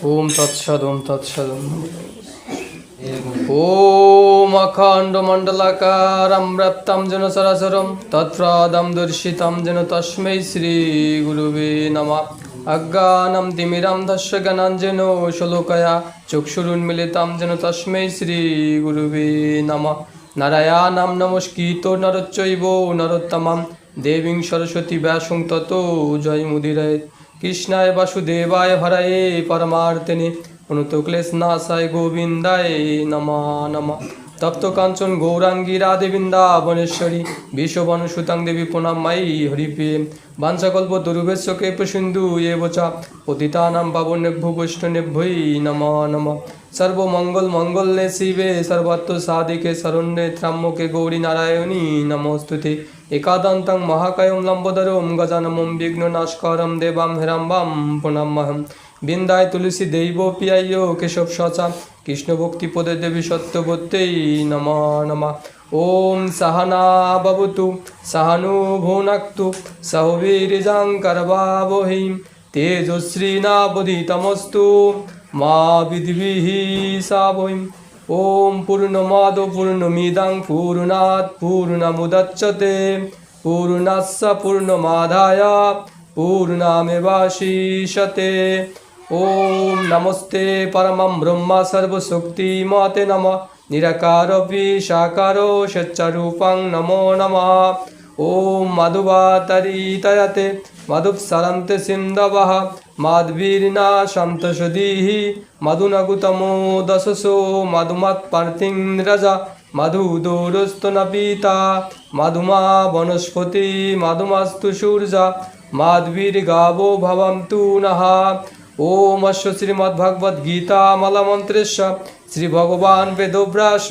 ओम तत्सद ओम तत्सद ओम अखंड मंडलाकारं व्याप्तं जन सरासरं तत्प्रदं दर्शितं जन तस्मै श्री गुरुवे नमः। अज्ञानं तिमिरं दस्य ज्ञानाञ्जनो शलोकया चक्षुरुन्मीलितं जन तस्मै श्री गुरुवे नमः। नारायणं नमस्कृत्य नरश्चैव नरोत्तमं देवीं सरस्वती व्यासं ततो जयमुदीरयेत्। कृष्णाय वासुदेवाय हरये परमार्थिने अनुतक्लेशनाशाय गोविन्दाय नमः नमः। तप्त कांचन गौरांगी राधे वृंदावनेश्वरी विश्ववनुसुतां देवी प्रणमामि हरिप्रिये। वाञ्छाकल्पतरुभ्यश्च कृपासिन्धु एव च पतितानां पावनेभ्यो वैष्णवेभ्यो नमो नमः। सर्वमंगलमांगल्ये शिवे सर्वार्थ साधिके शरण्ये त्र्यम्बके गौरी नारायणी नमोस्तुते। एकादन्तं महाकायं लम्बोदरं गजाननं विघ्ननाशकारं देवां हिरम्बां प्रणमाम्यहं। बिन्दाय तुलसी दैव पियाय केशव सचा कृष्ण भक्ति पदे देवी सत्यवत्यै नमो नमः। ओम सहना भवतु सहनो भुनक्तु सह वीर्यं करवावहै तेजस्विनावधीतमस्तु मा विद्विषावहै। ओम पूर्णमद पूर्णमिदं पूर्णात् पूर्णमुदच्यते पूर्णस्य पूर्णमादाय पूर्णमेवावशिष्यते। ओम नमस्ते परमं ब्रह्म सर्वशक्तिमते नमः। निराकारोऽपि साकारो सच्चरूपं नमो नमः। ओम मधुवातरीतयते मधुपसरन्ते सिन्धवः माध्वीर्ना सन्तोषधीः मधुनगुतमो दशसो मधुमत्पर्थिं रजा मधुदोरस्तु नपीता मधुमा वनस्पति मधुमस्तु सूर्या माध्वीर्गावो भवन्तु नः। ओम अस्य श्रीमद्भगवद्गीता मलमन्त्रस्य श्री भगवान वेदव्यास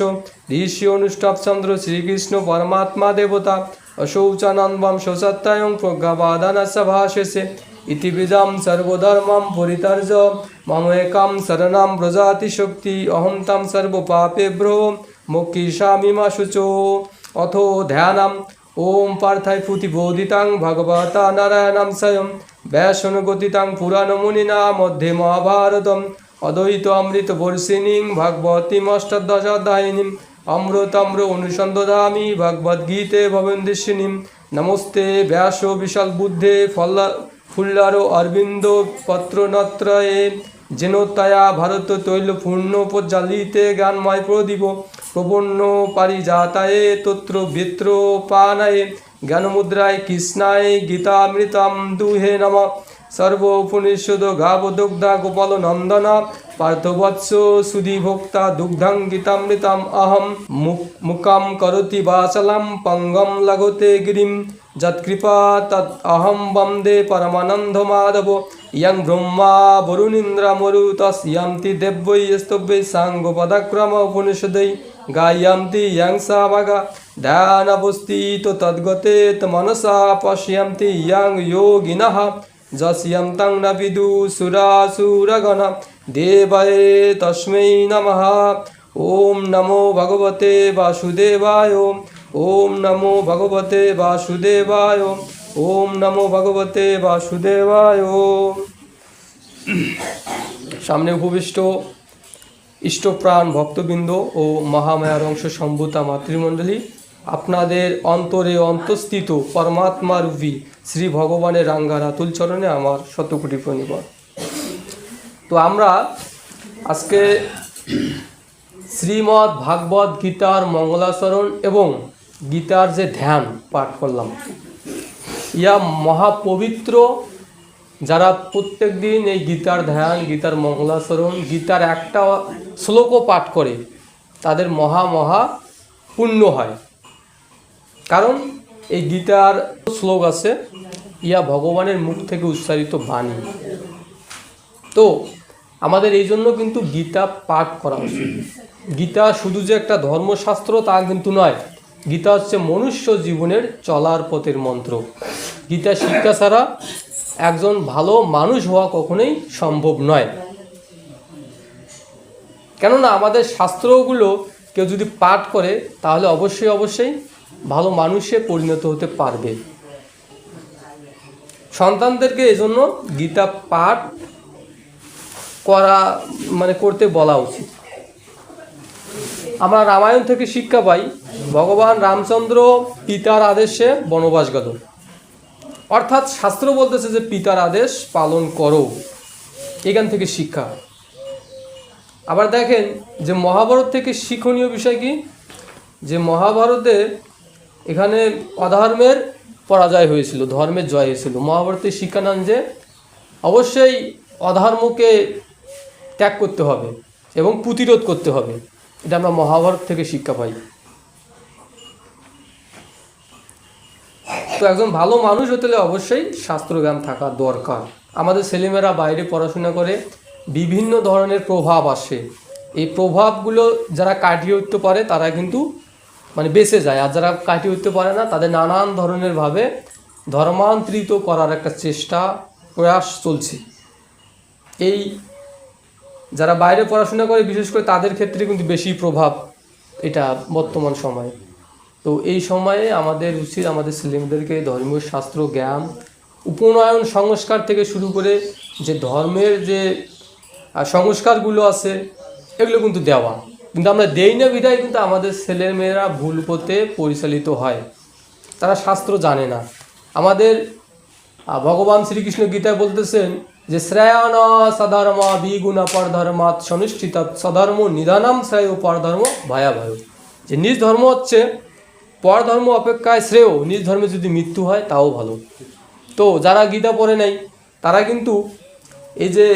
ऋषि अनुष्ठाप चंद्र श्रीकृष्ण परमात्मा देवता अशौचानन्वं शौचत्यां प्रज्ञावादानस्य भाष्यसे इति विदां सर्वधर्मं परित्यज्य मम एकं शरणं व्रजाति शक्ति अहं तं सर्वपापेभ्यो मोक्षयिष्यामि मा शुचो। अथो ध्यानम् ओम पार्थाय प्रतिबोधितं भगवता नारायणं स्वयं व्यासनुगतितं पुराणमुनिना मध्ये महाभारतम् अद्वैत अमृत वर्षिणीं भगवतीमष्टादशाध्यायिनीं अमृतम्र अनुसन्धामि भगवद्गीते भवन्दिशिनीं। नमस्ते व्यासो विशाल बुद्धे फुल्लारो अरविंदो पत्रनत्रये जेनोत्तया भारत तैलपूर्णोपज्ज्वलिते ज्ञानमय प्रदीप प्रपन्नो पारिजाताये तत्र वित्रोपानाय ज्ञानमुद्राय कृष्णाय गीतामृतं दुहे नमः। सर्वोपनिषद गावदुग्धा गोपाल नंदन पार्थवत्स सुधीभोक्ता दुग्धं गीतामृतम् अहं मुखं करोति वाचालं पंगं लघुते गिरिं यत्कृपा तत् अहं वन्दे परमानंद माधव। यं ब्रह्मा वरुणीन्द्र मरुतस्यन्ति देव्यै स्तव्यै सांगोपदक्रम उपनिषदै गायन्ति यं सामगा ध्यानवस्थितो तद्गते मनसा पश्यन्ति यं योगिनः जस्यन्तं न विदुषुरासुरगण देवाय तस्मै नमः। ओम नमो भगवते वासुदेवाय ओम नमो भगवते वासुदेवाय ओम नमो भगवते वासुदेवाय। सामने उपविष्ट इष्टप्राण भक्तबिंद और महामायार अंश सम्भूता मातृमंडली আপনাদের অন্তরে অন্তস্থিত परमात्मा रूपी श्री भगवान रांगार अतुल चरणे आमार शतकोटी प्रणिपात। तो आमरा आज के श्रीमद् भागवत गीतार मंगलाचरण एवं गीतार जे ध्यान पाठ करलाम या महापवित्र যারা প্রত্যেক দিন এই গীতার ধ্যান গীতার মঙ্গলাচরণ গীতার একটা শ্লোকও পাঠ করে তাদের মহা মহা পুণ্য হয়। কারণ এই গীতার শ্লোক আছে ইয়া ভগবানের মুখ থেকে উচ্চারিত বাণী। তো আমাদের এই জন্য কিন্তু গীতা পাঠ করা উচিত। গীতা শুধু যে একটা ধর্মশাস্ত্র তা কিন্তু নয়, গীতা হচ্ছে মনুষ্য জীবনের চলার পথের মন্ত্র। গীতা শিক্ষা ছাড়া একজন ভালো মানুষ হওয়া কখনোই সম্ভব নয়। কেননা আমাদের শাস্ত্রগুলো কেউ যদি পাঠ করে তাহলে অবশ্যই অবশ্যই ভালো মানুষে পরিণত হতে পারবে। সন্তানদেরকে এজন্য গীতা পাঠ করতে বলা উচিত। আমরা রামায়ণ থেকে শিক্ষা পাই, ভগবান রামচন্দ্র পিতার আদেশে বনবাস গেল, অর্থাৎ শাস্ত্র বলতেছে যে পিতার আদেশ পালন করো, এখান থেকে শিক্ষা। আবার দেখেন যে মহাভারত থেকে শিক্ষণীয় বিষয় কি, যে মহাভারতে এখানে অধর্মের পরাজয় হয়েছিল, ধর্মের জয় হয়েছিল। মহাভারতের শিক্ষা নেন যে অবশ্যই অধর্মকে ত্যাগ করতে হবে এবং প্রতিরোধ করতে হবে, এটা আমরা মহাভারত থেকে শিক্ষা পাই। তো একজন ভালো মানুষ হতে হলে অবশ্যই শাস্ত্রজ্ঞান থাকা দরকার। আমাদের ছেলেমেয়েরা বাইরে পড়াশোনা করে বিভিন্ন ধরনের প্রভাব আসে, এই প্রভাবগুলো যারা কাটিয়ে উঠতে পারে তারা কিন্তু বেঁচে যায়, আর যারা কাটিয়ে উঠতে পারে না তাদের নানান ধরনের ভাবে ধর্মান্তরিত করার একটা প্রয়াস চলছে। এই যারা বাইরে পড়াশোনা করে বিশেষ করে তাদের ক্ষেত্রে কিন্তু বেশি প্রভাব এটা বর্তমান সময়ে। তো এই সময়ে আমাদের উচিত আমাদের ছেলেমেয়েদেরকে ধর্মীয় শাস্ত্র জ্ঞান, উপনয়ন সংস্কার থেকে শুরু করে যে ধর্মের যে সংস্কারগুলো আছে এগুলো কিন্তু দেওয়া, কিন্তু আমরা দেই না বিধায় কিন্তু আমাদের ছেলেমেয়েরা ভুল পথে পরিচালিত হয়, তারা শাস্ত্র জানে না। আমাদের ভগবান শ্রীকৃষ্ণ গীতায় বলতেছেন যে শ্রেয়ান সধর্ম বিগুণা পরধর্মাৎ সনুষ্ঠিত সধর্ম নিধানাম শ্রেয় পরধর্ম ভয়াভয়, যে নিজ ধর্ম হচ্ছে পরধর্ম অপেক্ষায় শ্রেয়, নিজ ধর্মে যদি মৃত্যু হয় তাও ভালো। তো যারা গীতা পড়ে নাই তারা কিন্তু এই যে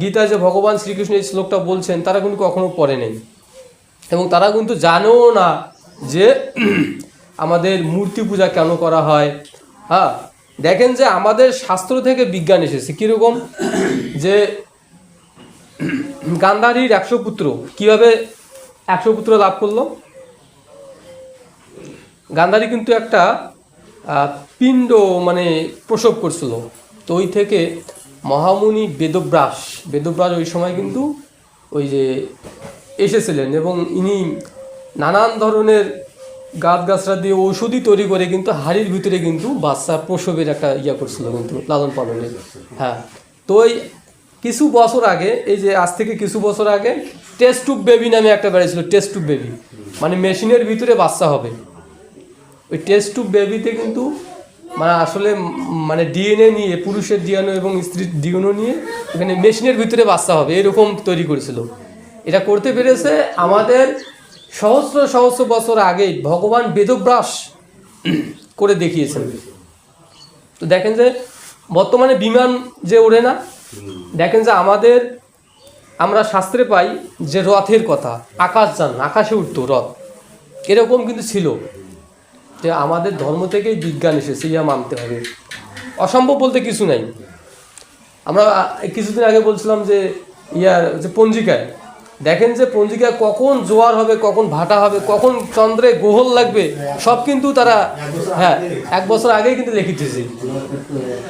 গীতা যে ভগবান শ্রীকৃষ্ণ এই শ্লোকটা বলছেন তারা কিন্তু কখনো পড়ে নেই, এবং তারা কিন্তু জানেও না যে আমাদের মূর্তি পূজা কেন করা হয়। হ্যাঁ, দেখেন যে আমাদের শাস্ত্র থেকে বিজ্ঞান এসেছে কীরকম, যে গান্ধারীর 100 পুত্র কীভাবে 100 পুত্র লাভ করলো। গান্ধারী কিন্তু একটা পিণ্ড প্রসব করছিল, তো ওই থেকে মহামুনি বেদব্যাস ওই সময় কিন্তু ওই যে এসেছিলেন, এবং ইনি নানান ধরনের গাছগাছরা দিয়ে ঔষধি তৈরি করে কিন্তু হাড়ির ভিতরে কিন্তু বাচ্চা প্রসবের একটা করছিল কিন্তু লালন পালনের। হ্যাঁ, তো ওই কিছু বছর আগে, এই যে আজ থেকে কিছু বছর আগে টেস্ট টুব বেবি নামে একটা বেরিয়েছিল, টেস্ট টুব বেবি মেশিনের ভিতরে বাচ্চা হবে। ওই টেস্ট টুব বেবিতে কিন্তু আসলে ডিএনএ নিয়ে, পুরুষের ডিএনএ এবং স্ত্রীর ডিএনএ নিয়ে এখানে মেশিনের ভিতরে বাচ্চা হবে এরকম তৈরি করেছিল। এটা করতে পেরেছে আমাদের সহস্র সহস্র বছর আগেই ভগবান বেদব্যাস করে দেখিয়েছেন। তো দেখেন যে বর্তমানে বিমান যে ওড়ে না, দেখেন যে আমরা শাস্ত্রে পাই যে রথের কথা, আকাশযান, আকাশে উঠতো রথ, এরকম কিন্তু ছিল। যে আমাদের ধর্ম থেকেই বিজ্ঞান এসেছে, ইয়া মানতে হবে, অসম্ভব বলতে কিছু নাই। আমরা কিছুদিন আগে বলছিলাম যে যে পঞ্জিকায়, দেখেন যে পঞ্জিকায় কখন জোয়ার হবে, কখন ভাটা হবে, কখন চন্দ্রে গ্রহণ লাগবে, সব কিন্তু তারা 1 বছর আগেই কিন্তু লিখিতেছে।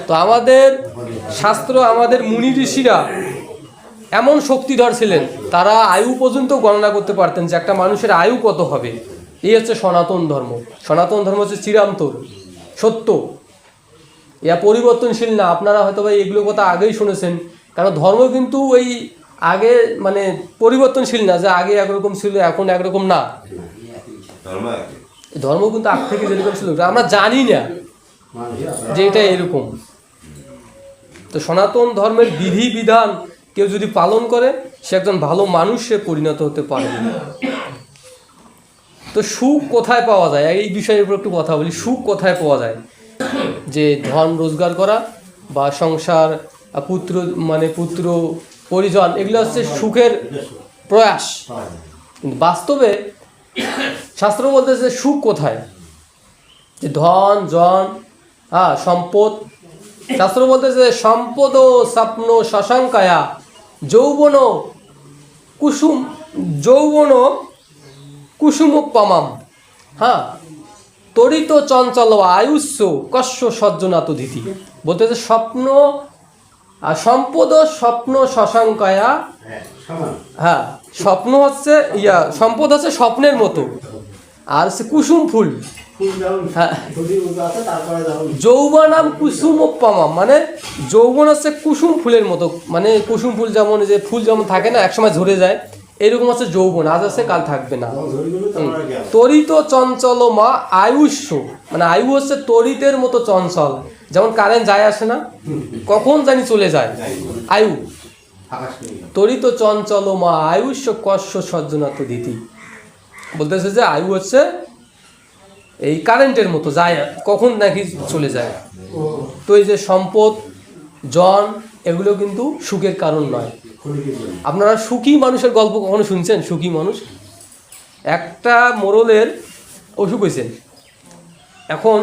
তো আমাদের শাস্ত্র, আমাদের মুনি ঋষিরা এমন শক্তিধর ছিলেন, তারা আয়ু পর্যন্ত গণনা করতে পারতেন যে একটা মানুষের আয়ু কত হবে। এই হচ্ছে সনাতন ধর্ম। সনাতন ধর্ম হচ্ছে চিরন্তন সত্য, ইয়া পরিবর্তনশীল না। আপনারা হয়তো ভাই এগুলো কথা আগেই শুনেছেন, কারণ ধর্ম কিন্তু ওই আগে পরিবর্তনশীল না, যে আগে একরকম ছিল এখন একরকম না। ধর্ম কিন্তু আগ থেকে যেরকম ছিল আমরা জানি না যে এটা এরকম। তো সনাতন ধর্মের বিধি বিধান কেউ যদি পালন করে সে একজন ভালো মানুষে পরিণত হতে পারবে। তো সুখ কোথায় পাওয়া যায়, এই বিষয়ের উপর একটু কথা বলি। সুখ কোথায় পাওয়া যায়? যে ধন রোজগার করা বা সংসার, পুত্র পরিজন, এগুলো হচ্ছে সুখের প্রয়াস। কিন্তু বাস্তবে শাস্ত্র বলতেছে সুখ কোথায়, যে ধন জন, সম্পদ। শাস্ত্র বলতেছে সম্পদ স্বপ্ন শশাঙ্কায়া যৌবন কুসুমোপমাম। তরিত চঞ্চল আয়ুষ্য কস্য সজ্জনাত ধীতি। বলতেছে স্বপ্ন সম্পদ স্বপ্ন শশাঙ্কায়া। স্বপ্ন হচ্ছে সম্পদ হচ্ছে স্বপ্নের মতো, আর হচ্ছে কুসুম ফুল, হ্যাঁ, যৌবনাম কুসুমোপমা, মানে যৌবন হচ্ছে কুসুম ফুলের মতো, মানে কুসুম ফুল যেমন যে ফুল যেমন থাকে না একসময় ঝরে যায়, এরকম হচ্ছে যৌবন, আজ আছে কাল থাকবে না। তরিত চঞ্চল মা আয়ুষ্য, মানে আয়ু হচ্ছে তরিতের মতো চঞ্চল, যেমন কারেন্ট যায় আসে না, কখন জানি চলে যায় আয়ু। তরিত চঞ্চল মা আয়ুষ্য কস্য সজ্জনাত দিতি, বলতেছে যে আয়ু হচ্ছে এই কারেন্টের মতো, যায় কখন নাকি চলে যায়। তো এই যে সম্পদ জন এগুলো কিন্তু সুখের কারণ নয়। আপনারা সুখী মানুষের গল্প কখনো শুনছেন? সুখী মানুষ, একটা মোড়লের অসুখ হয়েছে, এখন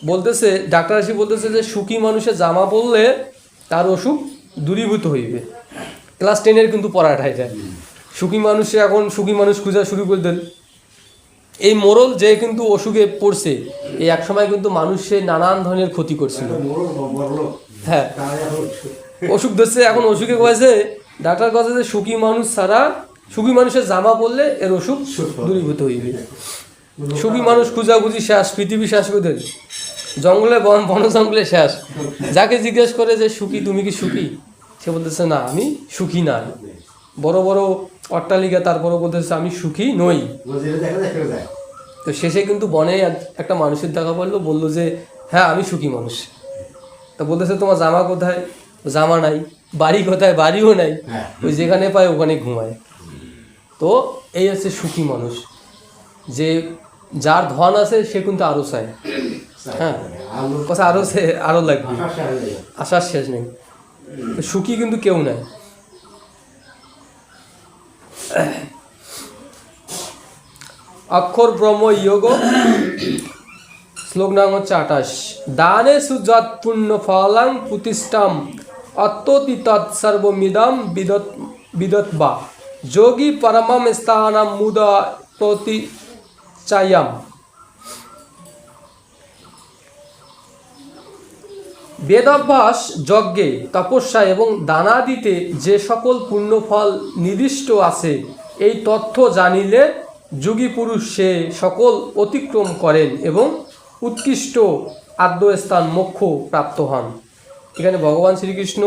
বলতেছে ডাক্তার এসে বলতেছে যে সুখী মানুষের জামা পরলে তার অসুখ দূরীভূত হইবে। ক্লাস 10-এর কিন্তু পড়াটাই যায়। সুখী মানুষে এখন সুখী মানুষ খোঁজা শুরু করে দেন। এই মোড়ল যে কিন্তু অসুখে পড়ছে, এই এক সময় কিন্তু মানুষের নানান ধরনের ক্ষতি করছিল। হ্যাঁ, অসুখ ধরছে, এখন অসুখে কয়েছে ডাক্তার কাছে যে সুখী মানুষ ছাড়া, সুখী মানুষের জামা পরলে এর অসুখ দূরীভূত হইবে। সুখী মানুষ খুঁজাখুঁজি শেষ, পৃথিবী শেষ করে দেন, জঙ্গলে বন জঙ্গলে শেষ। যাকে জিজ্ঞেস করে যে সুখী, তুমি কি সুখী, সে বলতেছে না আমি সুখী না। বড় বড় অট্টালিকা, তারপরে বলতেছে আমি সুখী নই। তো শেষে কিন্তু বনে একটা মানুষের দেখা পড়লো, বললো যে হ্যাঁ আমি সুখী মানুষ। তা বলতেছে তোমার জামা কোথায়? জামা নাই। বাড়ি কোথায়? বাড়িও নাই। ওই যেখানে পায় ওখানে ঘুমায়। তো এই হচ্ছে সুখী মানুষ, যে যার ধন আছে সে কিন্তু আরো চায়। হ্যাঁ, কথা আরো সে আরো লাগবে, আশার শেষ নেই। সুখী কিন্তু কেউ নাই। অক্ষর ব্রহ্ম যোগ, শ্লোক নাম হচ্ছে 28। দানে সুযৎ পুণ্য ফলাং প্রতিষ্ঠাম অত্যতি তৎসর্বমিদম বিদত্বা যোগী পরমম স্থানম মুদা প্রতিচায়াম। বেদাভ্যাস, যজ্ঞে, তপস্যা এবং দানাদিতে যে সকল পুণ্যফল নির্দিষ্ট আছে, এই তথ্য জানিলে যোগী পুরুষ সে সকল অতিক্রম করেন এবং উৎকৃষ্ট আদ্যস্থান মোক্ষ প্রাপ্ত হন। এখানে ভগবান শ্রীকৃষ্ণ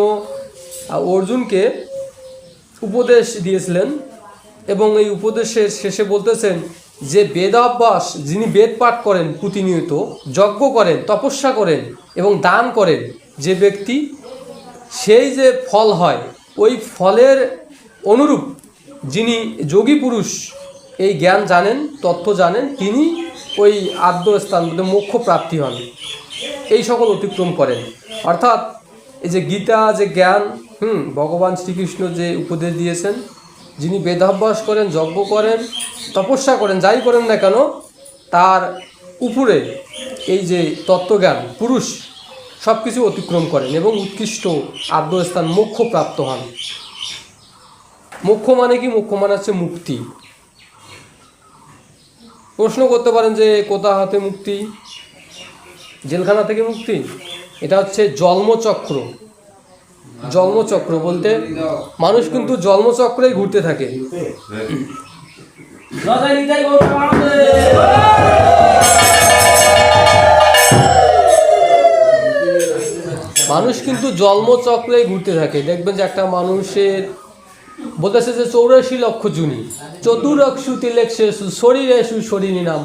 অর্জুনকে উপদেশ দিয়েছিলেন এবং এই উপদেশের শেষে বলতেছেন যে বেদাভ্যাস, যিনি বেদ পাঠ করেন প্রতিনিয়ত, যজ্ঞ করেন, তপস্যা করেন এবং দান করেন যে ব্যক্তি, সেই যে ফল হয় ওই ফলের অনুরূপ যিনি যোগী পুরুষ এই জ্ঞান জানেন, তথ্য জানেন, তিনি ওই আদ্যস্থান মোক্ষ প্রাপ্তি হন, এই সকল অতিক্রম করেন। অর্থাৎ এই যে গীতা যে জ্ঞান, ভগবান শ্রীকৃষ্ণ যে উপদেশ দিয়েছেন, যিনি বেদাভ্যাস করেন, যজ্ঞ করেন, তপস্যা করেন, যাই করেন না কেন, তার উপরে এই যে তত্ত্বজ্ঞান পুরুষ সব কিছু অতিক্রম করেন এবং উৎকৃষ্ট আদ্যস্থান মোক্ষ প্রাপ্ত হন। মোক্ষ মানে কি? মোক্ষ মানে হচ্ছে মুক্তি। প্রশ্ন করতে পারেন যে কোথা হতে মুক্তি? জেলখানা থেকে মুক্তি? এটা হচ্ছে জন্মচক্র। জন্মচক্র বলতে মানুষ কিন্তু জন্মচক্রেই ঘুরতে থাকে। মানুষ কিন্তু জন্মচক্রেই ঘুরতে থাকে। দেখবেন যে একটা মানুষের বলতেছে যে 84 লক্ষ জুনি, চতুরক্ষু তিলেক্ষু শরীরেষু শরীরী নাম,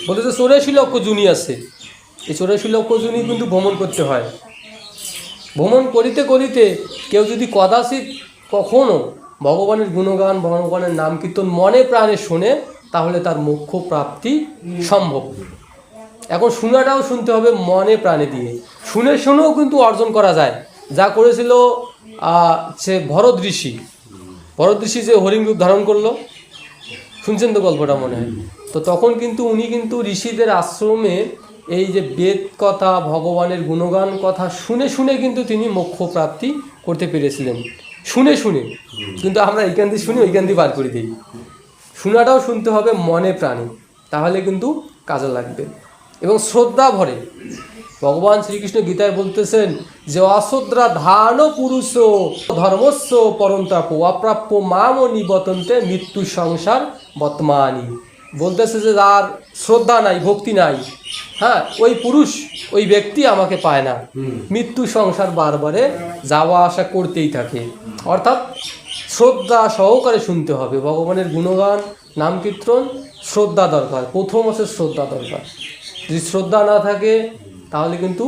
বলতেছে 84 লক্ষ জুনি আছে। এই 84 লক্ষ জুনি কিন্তু ভ্রমণ করতে হয়। ভ্রমণ করিতে করিতে কেউ যদি কদাচিৎ কখনো ভগবানের গুণগান, ভগবানের নাম কীর্তন মনে প্রাণে শোনে, তাহলে তার মোক্ষ প্রাপ্তি সম্ভব। এখন শোনাটাও শুনতে হবে মনে প্রাণে দিয়ে, শুনে শুনেও কিন্তু অর্জন করা যায়। যা করেছিল সে ভরত ঋষি। ভরত ঋষি যে হরিণ রূপ ধারণ করলো, শুনছেন তো গল্পটা মনে হয়? তো তখন কিন্তু উনি কিন্তু ঋষিদের আশ্রমে এই যে বেদ কথা, ভগবানের গুণগান কথা শুনে শুনে কিন্তু তিনি মোক্ষ প্রাপ্তি করতে পেরেছিলেন। শুনে শুনে, কিন্তু আমরা এইখান দিয়ে শুনি ওইখান দিয়ে বার করে দিই। শোনাটাও শুনতে হবে মনে প্রাণে, তাহলে কিন্তু কাজে লাগবে। এবং শ্রদ্ধা ভরে ভগবান শ্রীকৃষ্ণ গীতায় বলতেছেন যে অশ্রদ্ধা ধান পুরুষ ধর্মস্য পরন্তাপ অপ্রাপ্য মাম নিবতন্তে মৃত্যু সংসার বর্তমানি। বলতেছে যে যার শ্রদ্ধা নাই, ভক্তি নাই, হ্যাঁ, ওই পুরুষ, ওই ব্যক্তি আমাকে পায় না। মৃত্যু সংসার বারবারে যাওয়া আসা করতেই থাকে। অর্থাৎ শ্রদ্ধা সহকারে শুনতে হবে ভগবানের গুণগান, নাম কীর্তন। শ্রদ্ধা দরকার, প্রথম আছে শ্রদ্ধা দরকার। যদি শ্রদ্ধা না থাকে তাহলে কিন্তু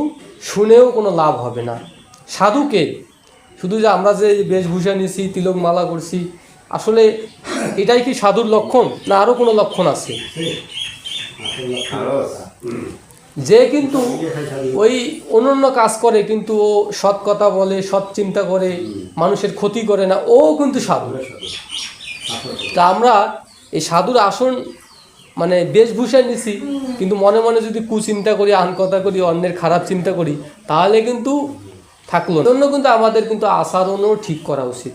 শুনেও কোনো লাভ হবে না। সাধুকে শুধু যে আমরা যে বেশভূষা নিছি, তিলক মালা করছি, আসলে এটাই কি সাধুর লক্ষণ, না আরও কোনো লক্ষণ আছে? যে কিন্তু ওই অনন্য কাজ করে কিন্তু ও সৎ কথা বলে, সৎ চিন্তা করে, মানুষের ক্ষতি করে না, ও কিন্তু সাধু। তা আমরা এই সাধুর আসন মানে বেশভূষায় নিছি, কিন্তু মনে মনে যদি কুচিন্তা করি, আন কথা করি, অন্যের খারাপ চিন্তা করি, তাহলে কিন্তু থাকলো। জন্য কিন্তু আমাদের কিন্তু আচরণও ঠিক করা উচিত।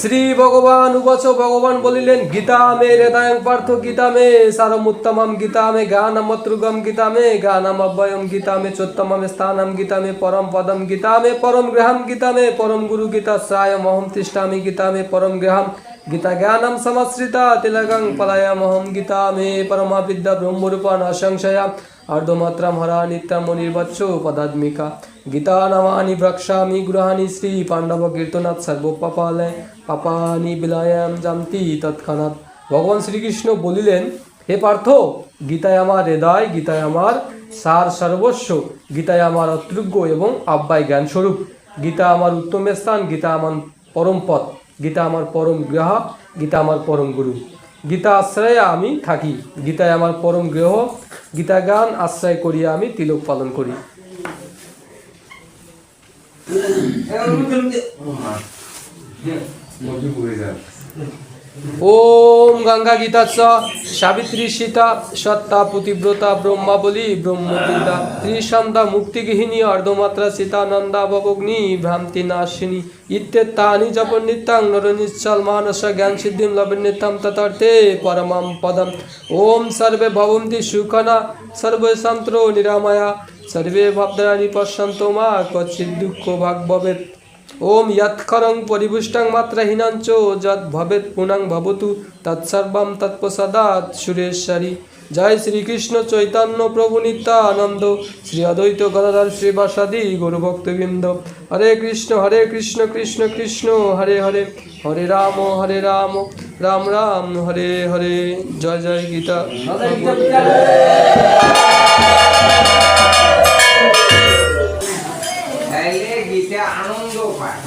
শ্রী ভগবান উবাচ, ভগবান বলিলেন, গীতা মে হৃদয়ং পার্থ, গীতা মে সারম উত্তমম, গীতা মে জ্ঞানমত্রুগম, গীতা মে জ্ঞানম অব্যয়ম, গীতা মে চোত্তমম স্থানম, গীতা মে পরম পদম, গীতা মে পরম গৃহম, গীতা মে পরম গুরু, গীতা শ্রায়মহম তিষ্ঠামি, গীতা মে পরম গৃহম, গীতা জ্ঞানম সমশ্রিতা তিলকং পলায়ামহম, গীতা মে পরমা বিদ্যা ব্রহ্মরূপা ন সংশয়া, अर्धमात्रम हरा नित्यम मुनिर्वत्सो पदात्मिका, गीता नामानि ब्रक्षामि गृहाणि श्री पांडव कीर्तनात् सर्वोपपाले पापानि विलयम जानति तत्क्षणात्। भगवान श्रीकृष्ण বলিলেন, হে পার্থ, গীতায় আমার হৃদয়, গীতায় আমার সার সর্বস্ব, গীতায় আমার অতৃজ্ঞ এবং আব্বায় জ্ঞান স্বরূপ, গীতা আমার উত্তম স্থান, গীতা আমার পরম পথ, গীতা আমার পরম গৃহ, গীতা আমার পরম গুরু, গীতা আশ্রয়ে আমি থাকি, গীতায় আমার পরম গৃহ, গীতা জ্ঞান আশ্রয় করিয়া আমি তিলক পালন করি। ওম গঙ্গা গীতা চ সাবিত্রী সীতা সত্তা পতিব্রতা ব্রহ্মাবলী ব্রহ্মবিদ্যা ত্রিসন্ধ্যা মুক্তিগৃহিণী অর্ধমাত্রা সীতা নন্দা ভবগ্নি ভ্রান্তি নাশিনী ইত্যেতানি জপ নিত্যং নর নিশ্চল মানস জ্ঞান সিদ্ধিম লবন্যতাম ততর্থে পরমম পদম। ওম সর্বে ভবন্তি সুখনা সর্বে সন্ত্র নিরাময়া সর্বে ভদ্রাণি পশ্যন্তো মা কচ্চিৎ দুঃখ ভাগ ভবেৎ। ओम यत्खरं परिपुष्टं मात्रहीनञ्च यद् भवेत् पुनः भवतु तत्सर्वं तत्प्रसादात् सुरेश्वरी। जय श्री कृष्ण चैतन्य प्रभु नित्यानंद, श्री अद्वैत गदाधर श्रीवासादि गौरभक्तवृंद। हरे कृष्ण कृष्ण कृष्ण हरे हरे, हरे राम राम राम हरे हरे। जय जय गीता। আনন্দ পায়।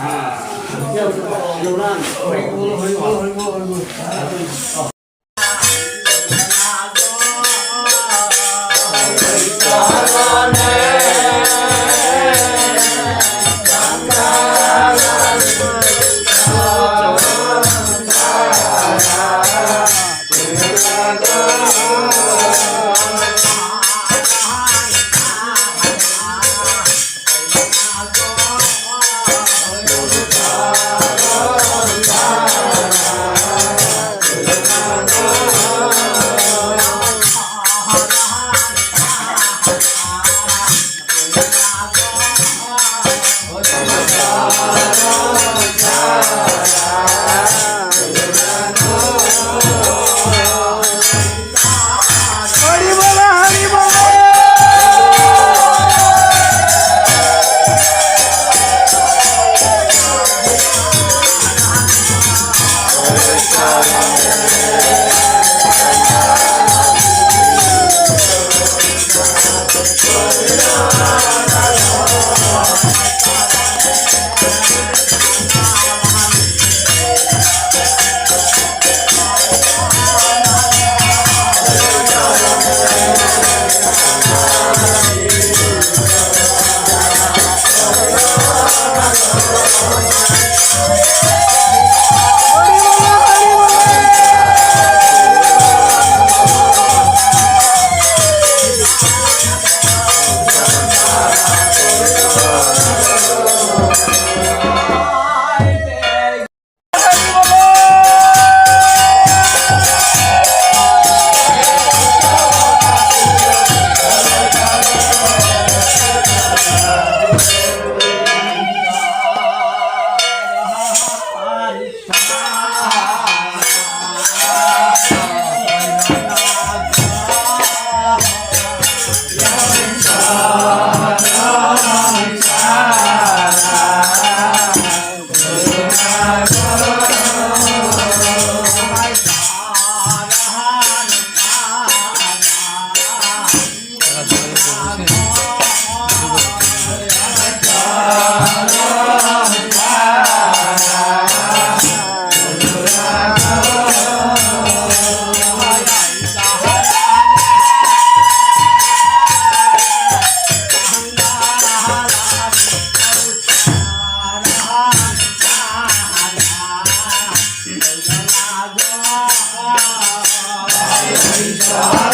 রাধে